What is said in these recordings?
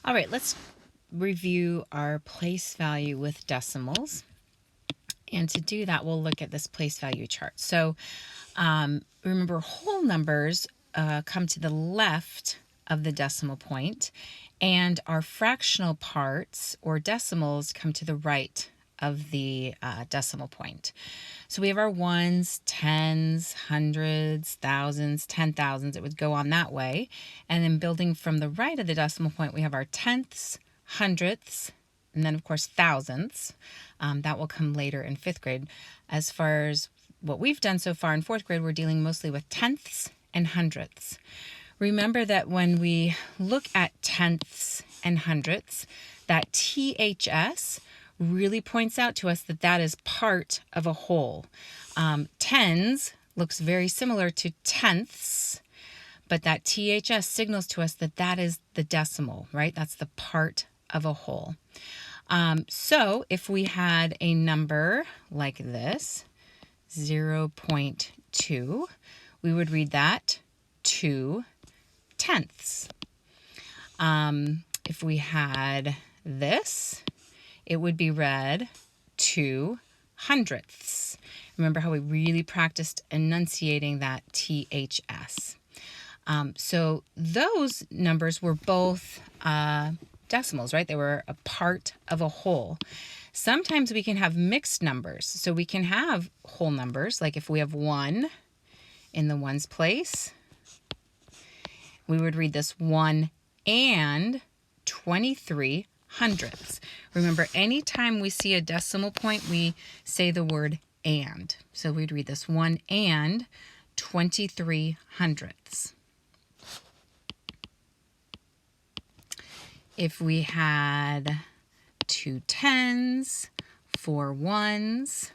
All right, let's review our place value with decimals. And to do that, we'll look at this place value chart. So remember, whole numbers come to the left of the decimal point, and our fractional parts or decimals come to the right of the decimal point. So we have our ones, tens, hundreds, thousands, 10,000s. It would go on that way. And then building from the right of the decimal point, we have our tenths, hundredths, and then, of course, thousandths. That will come later in 5th grade. As far as what we've done so far in 4th grade, we're dealing mostly with tenths and hundredths. Remember that when we look at tenths and hundredths, that THS really points out to us that that is part of a whole. Tens looks very similar to tenths, but that THS signals to us that that is the decimal, right? That's the part of a whole. So if we had a number like this, 0.2, we would read that 2 tenths. If we had this, it would be read 2 hundredths. Remember how we really practiced enunciating that THS. So those numbers were both decimals, right? They were a part of a whole. Sometimes we can have mixed numbers. So we can have whole numbers, like if we have 1 in the ones place, we would read this 1 and 23 hundredths. Remember, anytime we see a decimal point, we say the word and. So we'd read this 1 and 23 hundredths. If we had 2 tens, 4 ones,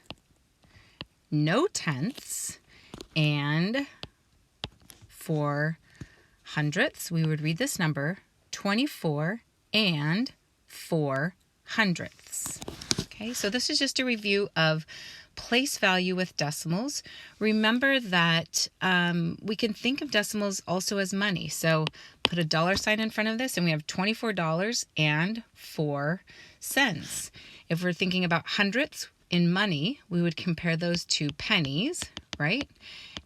no tenths, and 4 hundredths, we would read this number 24 and 4 hundredths. Okay, so this is just a review of place value with decimals. Remember that we can think of decimals also as money. So put a dollar sign in front of this and we have $24.04. If we're thinking about hundredths in money, we would compare those to pennies, right?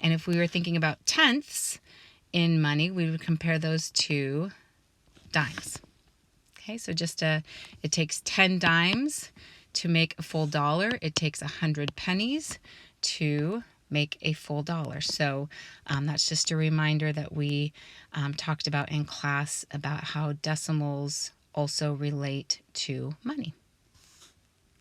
And if we were thinking about tenths in money, we would compare those to dimes. Okay, so it takes 10 dimes to make a full dollar. It takes 100 pennies to make a full dollar. So that's just a reminder that we talked about in class about how decimals also relate to money.